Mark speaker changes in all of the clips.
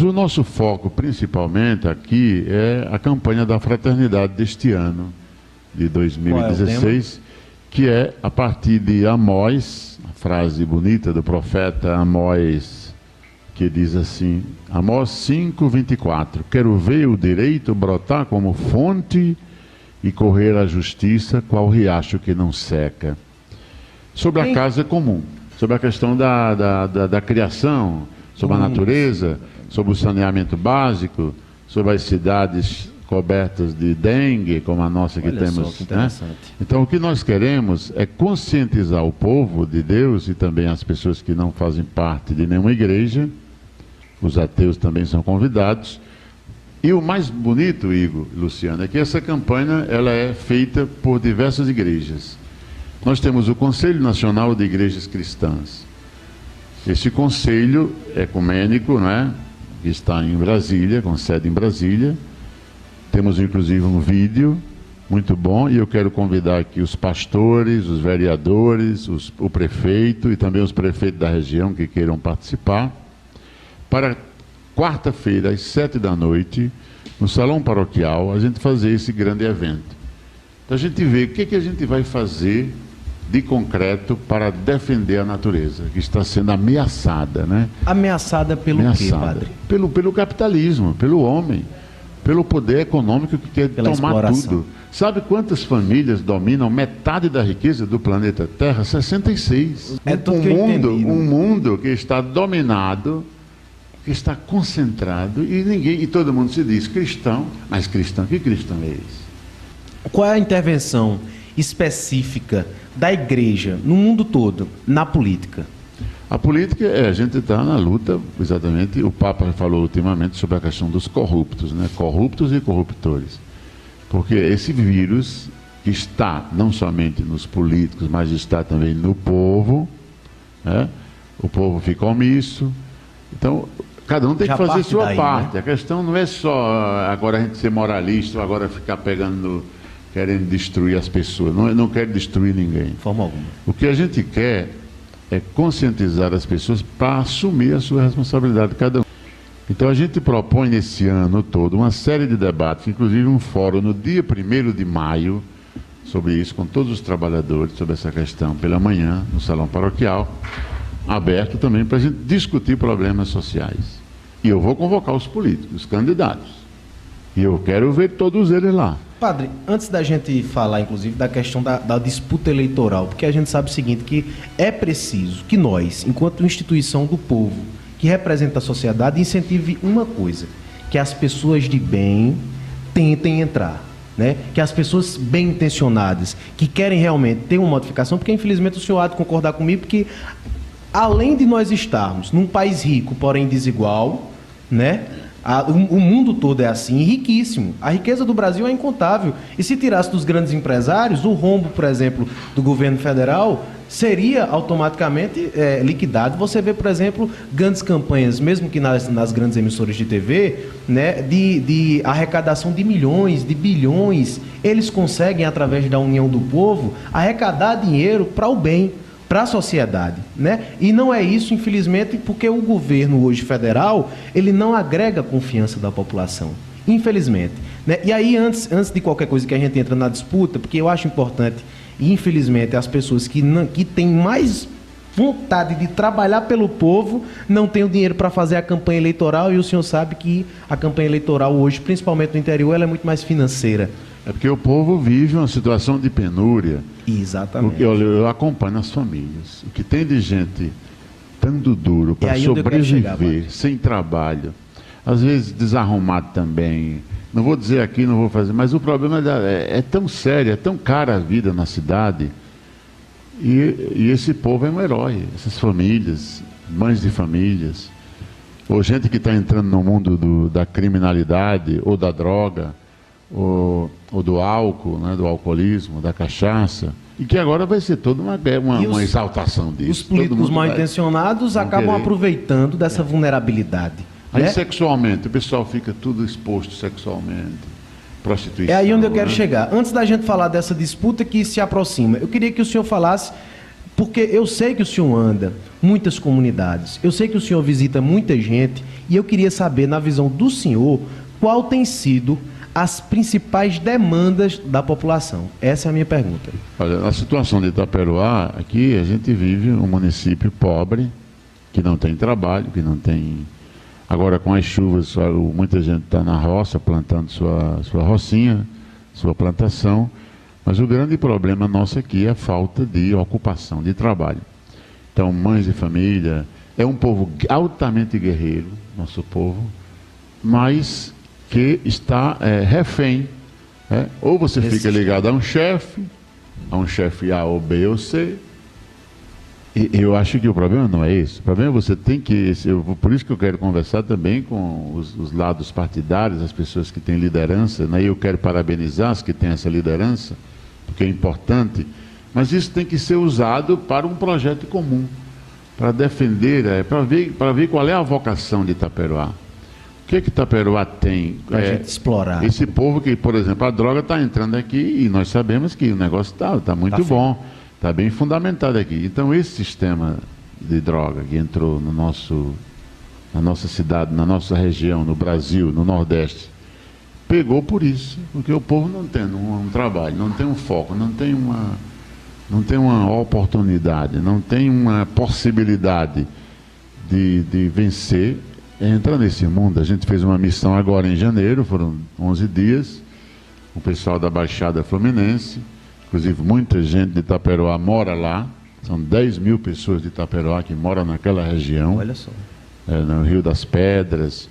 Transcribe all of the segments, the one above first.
Speaker 1: O nosso foco, principalmente aqui, é a campanha da fraternidade deste ano, de 2016, que é a partir de Amós, a frase bonita do profeta Amós, que diz assim, Amós 5:24, quero ver o direito brotar como fonte e correr a justiça, qual riacho que não seca. Sobre a casa comum, sobre a questão da criação, sobre a natureza, sobre o saneamento básico, sobre as cidades cobertas de dengue, como a nossa que temos. Né? Então, o que nós queremos é conscientizar o povo de Deus e também as pessoas que não fazem parte de nenhuma igreja, os ateus também são convidados. E o mais bonito, Igor e Luciano, é que essa campanha ela é feita por diversas igrejas. Nós temos o Conselho Nacional de Igrejas Cristãs. Esse conselho ecumênico, né, que está em Brasília, com sede em Brasília. Temos inclusive um vídeo muito bom e eu quero convidar aqui os pastores, os vereadores, o prefeito e também os prefeitos da região que queiram participar, para quarta-feira, às 7h, no Salão Paroquial, a gente fazer esse grande evento. Então a gente vê o que a gente vai fazer de concreto para defender a natureza, que está sendo ameaçada, né?
Speaker 2: Ameaçada pelo quê, padre?
Speaker 1: Pelo capitalismo, pelo homem, pelo poder econômico que quer tomar exploração. Tudo. Sabe quantas famílias dominam metade da riqueza do planeta Terra? 66.
Speaker 2: É tudo que eu entendi,
Speaker 1: um mundo que está dominado, que está concentrado, e todo mundo se diz cristão, mas cristão, que cristão é esse?
Speaker 2: Qual é a intervenção específica da igreja no mundo todo na política?
Speaker 1: A política a gente está na luta, exatamente, o Papa falou ultimamente sobre a questão dos corruptos, né? Corruptos e corruptores. Porque esse vírus que está não somente nos políticos, mas está também no povo, né? O povo fica omisso. Então, cada um tem que fazer sua parte. Né? A questão não é só agora a gente ser moralista, ou agora ficar querendo destruir as pessoas. Não quero destruir ninguém.
Speaker 2: De forma alguma.
Speaker 1: O que a gente quer é conscientizar as pessoas para assumir a sua responsabilidade de cada um. Então a gente propõe nesse ano todo uma série de debates, inclusive um fórum no dia 1º de maio, sobre isso, com todos os trabalhadores, sobre essa questão, pela manhã, no Salão Paroquial, aberto também para a gente discutir problemas sociais. E eu vou convocar os políticos, os candidatos. E eu quero ver todos eles lá.
Speaker 2: Padre, antes da gente falar, inclusive, da questão da disputa eleitoral, porque a gente sabe o seguinte, que é preciso que nós, enquanto instituição do povo, que representa a sociedade, incentive uma coisa, que as pessoas de bem tentem entrar, né? Que as pessoas bem intencionadas, que querem realmente ter uma modificação, porque infelizmente o senhor há de concordar comigo, porque além de nós estarmos num país rico, porém desigual, né? O mundo todo é assim, riquíssimo. A riqueza do Brasil é incontável. E se tirasse dos grandes empresários, o rombo, por exemplo, do governo federal seria automaticamente liquidado. Você vê, por exemplo, grandes campanhas, mesmo que nas grandes emissoras de TV, né, de arrecadação de milhões, de bilhões. Eles conseguem, através da união do povo, arrecadar dinheiro para o bem, para a sociedade, né? E não é isso, infelizmente, porque o governo hoje federal, ele não agrega confiança da população, infelizmente, né? E aí, antes de qualquer coisa que a gente entra na disputa, porque eu acho importante, infelizmente, as pessoas que têm mais vontade de trabalhar pelo povo, não têm o dinheiro para fazer a campanha eleitoral, e o senhor sabe que a campanha eleitoral hoje, principalmente no interior, ela é muito mais financeira.
Speaker 1: É porque o povo vive uma situação de penúria.
Speaker 2: Exatamente.
Speaker 1: Eu acompanho as famílias. O que tem de gente dando duro para sobreviver, sem trabalho, às vezes desarrumado também. Não vou dizer aqui, não vou fazer, mas o problema é tão sério, é tão cara a vida na cidade. E esse povo é um herói. Essas famílias, mães de famílias, ou gente que está entrando no mundo da criminalidade ou da droga, ou do álcool, né, do alcoolismo, da cachaça, e que agora vai ser toda uma exaltação disso.
Speaker 2: Os políticos mal intencionados acabam aproveitando dessa vulnerabilidade.
Speaker 1: Aí,
Speaker 2: né?
Speaker 1: Sexualmente, o pessoal fica tudo exposto sexualmente, prostituição.
Speaker 2: É aí onde eu quero chegar. Antes da gente falar dessa disputa que se aproxima, eu queria que o senhor falasse Porque eu sei que o senhor anda muitas comunidades, eu sei que o senhor visita muita gente, e eu queria saber, na visão do senhor, qual tem sido as principais demandas da população. Essa é a minha pergunta.
Speaker 1: Olha, a situação de Itaperoá, aqui a gente vive um município pobre, que não tem trabalho, que não tem... Agora com as chuvas, muita gente está na roça, plantando sua rocinha, sua plantação, mas o grande problema nosso aqui é a falta de ocupação, de trabalho. Então, mães de família, é um povo altamente guerreiro, nosso povo, mas que está refém. Ou você fica ligado a um chefe A ou B ou C. E eu acho que o problema não é esse. O problema é você tem que... por isso que eu quero conversar também com os lados partidários, as pessoas que têm liderança, né? Eu quero parabenizar as que têm essa liderança, porque é importante, mas isso tem que ser usado para um projeto comum, para defender, para ver qual é a vocação de Itaperoá. O que Itaperoá tem?
Speaker 2: Para a gente explorar.
Speaker 1: Esse povo que, por exemplo, a droga está entrando aqui e nós sabemos que o negócio está muito bom, está bem fundamentado aqui. Então, esse sistema de droga que entrou na nossa cidade, na nossa região, no Brasil, no Nordeste, pegou por isso, porque o povo não tem um trabalho, não tem um foco, não tem uma oportunidade, não tem uma possibilidade de vencer, entra nesse mundo. A gente fez uma missão agora em janeiro, foram 11 dias, o pessoal da Baixada Fluminense, inclusive muita gente de Itaperoá mora lá, são 10 mil pessoas de Itaperoá que moram naquela região.
Speaker 2: Olha só.
Speaker 1: No Rio das Pedras,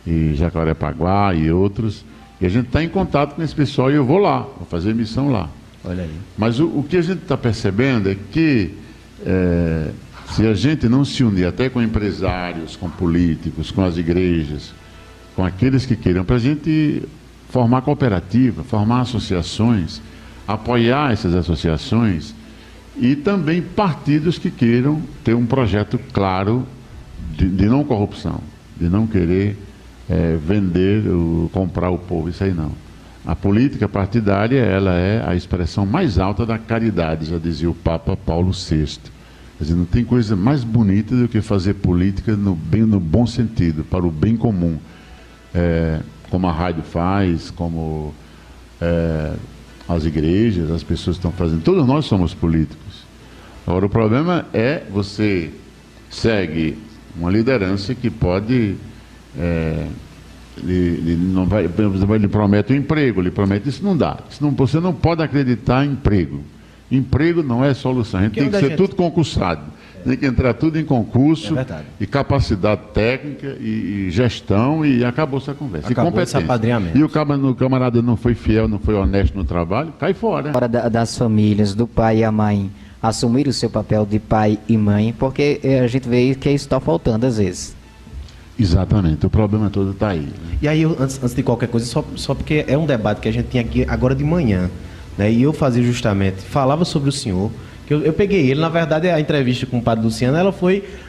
Speaker 1: e Jacarepaguá e outros, e a gente está em contato com esse pessoal e eu vou lá, vou fazer missão lá.
Speaker 2: Olha aí.
Speaker 1: Mas o que a gente está percebendo é que se a gente não se unir até com empresários, com políticos, com as igrejas, com aqueles que queiram, para a gente formar cooperativa, formar associações, apoiar essas associações e também partidos que queiram ter um projeto claro de não corrupção, de não querer vender, comprar o povo, isso aí não. A política partidária, ela é a expressão mais alta da caridade, já dizia o Papa Paulo VI. Quer dizer, não tem coisa mais bonita do que fazer política no bom sentido, para o bem comum. Como a rádio faz, como as igrejas, as pessoas estão fazendo. Todos nós somos políticos. Agora, o problema é você segue uma liderança que pode... Ele promete um emprego, ele promete, isso não dá. Você não pode acreditar em emprego. Emprego não é solução, a gente tem que ser tudo concursado. Tem que entrar tudo em concurso, e capacidade técnica, e gestão, e acabou essa conversa.
Speaker 2: Acabou
Speaker 1: e competência.
Speaker 2: Esse apadrinhamento.
Speaker 1: E o camarada não foi fiel, não foi honesto no trabalho, cai fora.
Speaker 3: Fora das famílias, do pai e a mãe, assumir o seu papel de pai e mãe, porque a gente vê que isso está faltando às vezes.
Speaker 1: Exatamente, o problema todo está aí.
Speaker 2: E aí, antes de qualquer coisa, só porque é um debate que a gente tinha aqui agora de manhã, né? E eu fazia justamente, falava sobre o senhor, que eu peguei ele, na verdade a entrevista com o padre Luciano,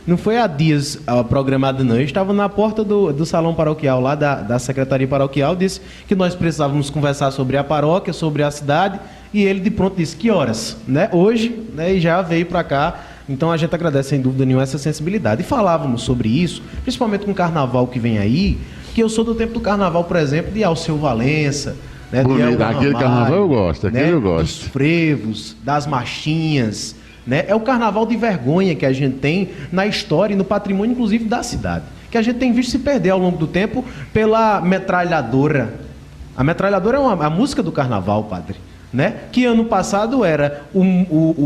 Speaker 2: não foi há dias programada não, eu estava na porta do salão paroquial lá da secretaria paroquial, disse que nós precisávamos conversar sobre a paróquia, sobre a cidade, e ele de pronto disse, que horas? Né? Hoje, né? E já veio para cá. Então a gente agradece sem dúvida nenhuma essa sensibilidade. E falávamos sobre isso, principalmente com o carnaval que vem aí, que eu sou do tempo do carnaval, por exemplo, de Alceu Valença, né,
Speaker 1: aquele carnaval eu gosto, aquele, né, eu gosto.
Speaker 2: Dos frevos, das marchinhas, né? É o carnaval de vergonha que a gente tem na história e no patrimônio, inclusive, da cidade. Que a gente tem visto se perder ao longo do tempo pela metralhadora. A metralhadora é a música do carnaval, padre. Né? Que ano passado era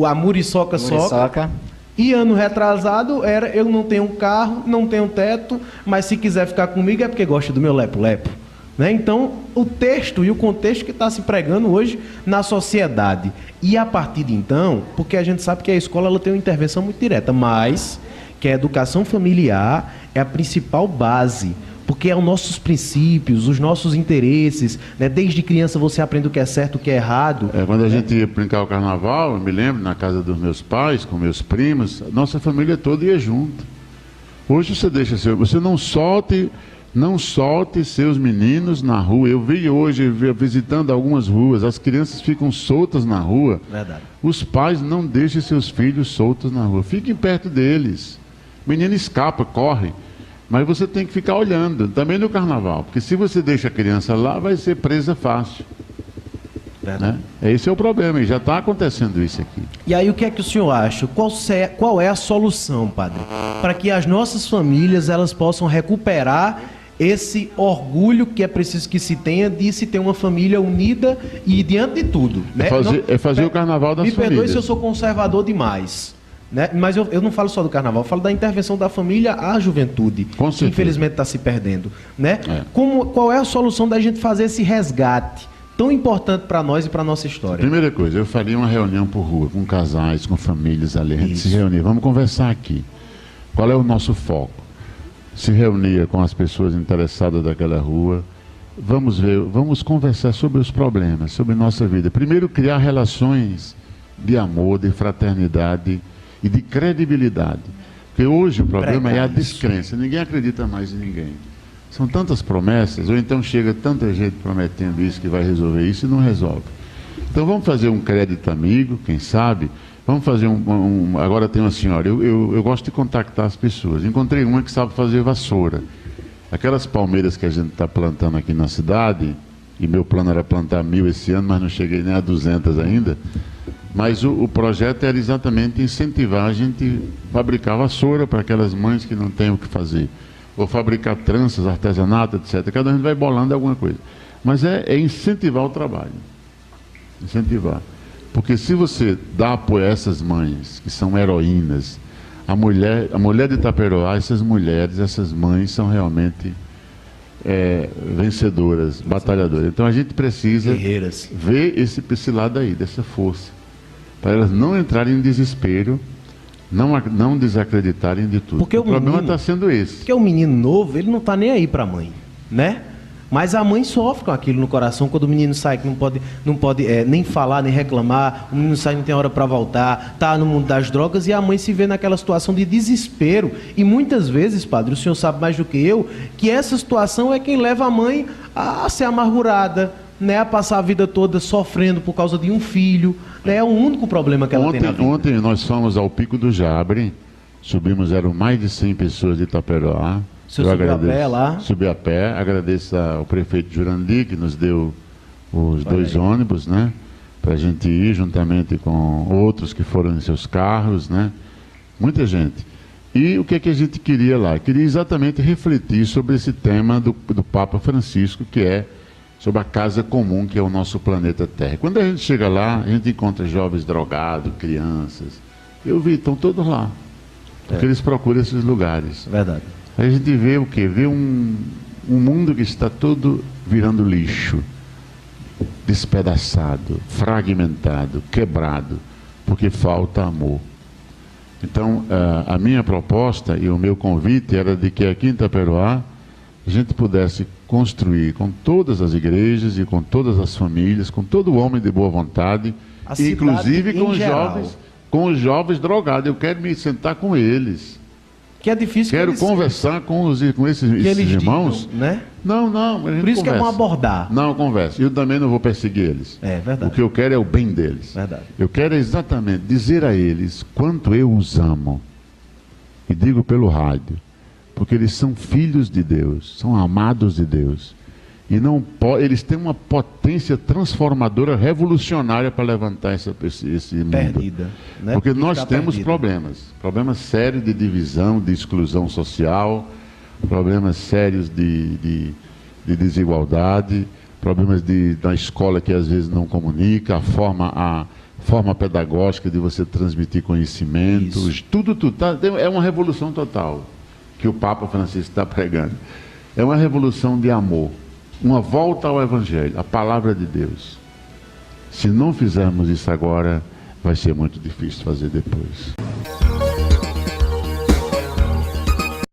Speaker 2: a Muriçoca Soca. E ano retrasado era eu não tenho carro, não tenho teto, mas se quiser ficar comigo é porque gosta do meu lepo-lepo. Né? Então, o texto e o contexto que está se pregando hoje na sociedade. E a partir de então, porque a gente sabe que a escola ela tem uma intervenção muito direta, mas que a educação familiar é a principal base. Porque é os nossos princípios, os nossos interesses, né? Desde criança você aprende o que é certo, o que é errado.
Speaker 1: Quando a gente ia brincar o carnaval, eu me lembro, na casa dos meus pais, com meus primos, nossa família toda ia junto. Hoje você deixa você não solte Não solte seus meninos na rua. Eu vi hoje, visitando algumas ruas, as crianças ficam soltas na rua.
Speaker 2: Verdade.
Speaker 1: Os pais não deixem seus filhos soltos na rua. Fiquem perto deles. O menino escapa, corre. Mas você tem que ficar olhando, também no carnaval. Porque se você deixa a criança lá, vai ser presa fácil. Né? Esse é o problema, e já está acontecendo isso aqui.
Speaker 2: E aí o que é que o senhor acha? Qual é a solução, padre? Para que as nossas famílias elas possam recuperar esse orgulho que é preciso que se tenha de se ter uma família unida e diante de tudo. Né?
Speaker 1: É fazer o carnaval das famílias.
Speaker 2: Me perdoe se eu sou conservador demais. Né? Mas eu não falo só do carnaval, eu falo da intervenção da família à juventude, que infelizmente está se perdendo. Né? Qual é a solução da gente fazer esse resgate tão importante para nós e para a nossa história?
Speaker 1: Primeira coisa, eu faria uma reunião por rua, com casais, com famílias ali, a gente se reunir, vamos conversar aqui. Qual é o nosso foco? Se reunia com as pessoas interessadas daquela rua, vamos conversar sobre os problemas, sobre nossa vida. Primeiro, criar relações de amor, de fraternidade e de credibilidade. Porque hoje o problema é a descrença, ninguém acredita mais em ninguém. São tantas promessas, ou então chega tanta gente prometendo isso que vai resolver isso e não resolve. Então vamos fazer um crédito amigo, quem sabe? Vamos fazer agora tem uma senhora, eu gosto de contactar as pessoas. Encontrei uma que sabe fazer vassoura. Aquelas palmeiras que a gente está plantando aqui na cidade, e meu plano era plantar 1000 esse ano, mas não cheguei nem a 200 ainda. Mas o projeto era exatamente incentivar a gente a fabricar vassoura para aquelas mães que não têm o que fazer. Ou fabricar tranças, artesanato, etc. Cada um vai bolando alguma coisa. Mas é incentivar o trabalho. Incentivar. Porque se você dá apoio a essas mães, que são heroínas, a mulher de Itaperoá, essas mulheres, essas mães são realmente vencedoras, batalhadoras. Então a gente precisa ver esse lado aí, dessa força. Para elas não entrarem em desespero, não desacreditarem de tudo.
Speaker 2: Porque o
Speaker 1: problema está sendo esse.
Speaker 2: Porque o menino novo, ele não está nem aí para a mãe, né? Mas a mãe sofre com aquilo no coração quando o menino sai que não pode nem falar, nem reclamar, o menino sai não tem hora para voltar, está no mundo das drogas e a mãe se vê naquela situação de desespero. E muitas vezes, padre, o senhor sabe mais do que eu, que essa situação é quem leva a mãe a ser amargurada, né, a passar a vida toda sofrendo por causa de um filho. Né, é o único problema que ela tem na vida. Ontem
Speaker 1: nós fomos ao Pico do Jabre, subimos, eram mais de 100 pessoas de Itaperoá.
Speaker 2: Você subiu a pé lá?
Speaker 1: Subi a pé, agradeço ao prefeito Jurandir, que nos deu os 2 ônibus, né? Para a gente ir juntamente com outros que foram em seus carros, né? Muita gente. E o que é que a gente queria lá? Queria exatamente refletir sobre esse tema do Papa Francisco, que é sobre a casa comum, que é o nosso planeta Terra. Quando a gente chega lá, a gente encontra jovens drogados, crianças. Eu vi, estão todos lá. Porque eles procuram esses lugares.
Speaker 2: Verdade.
Speaker 1: Aí a gente vê o quê? Vê um mundo que está todo virando lixo, despedaçado, fragmentado, quebrado, porque falta amor. Então, a minha proposta e o meu convite era de que aqui em Itaperoá a gente pudesse construir com todas as igrejas e com todas as famílias, com todo homem de boa vontade, inclusive com os jovens drogados. Eu quero me sentar com eles.
Speaker 2: Que é difícil.
Speaker 1: Quero conversar com esses irmãos.
Speaker 2: Digam, né?
Speaker 1: Não.
Speaker 2: Por isso que é bom abordar.
Speaker 1: Não, conversa. Eu também não vou perseguir eles.
Speaker 2: É verdade.
Speaker 1: O que eu quero é o bem deles.
Speaker 2: Verdade.
Speaker 1: Eu quero exatamente dizer a eles quanto eu os amo. E digo pelo rádio. Porque eles são filhos de Deus, são amados de Deus. E eles têm uma potência transformadora, revolucionária para levantar esse mundo.
Speaker 2: Perdida. Né?
Speaker 1: Porque nós temos problemas sérios de divisão, de exclusão social, problemas sérios de desigualdade, problemas da escola que às vezes não comunica, a forma pedagógica de você transmitir conhecimento, tudo. É uma revolução total que o Papa Francisco está pregando. É uma revolução de amor. Uma volta ao Evangelho, a palavra de Deus. Se não fizermos isso agora, vai ser muito difícil fazer depois.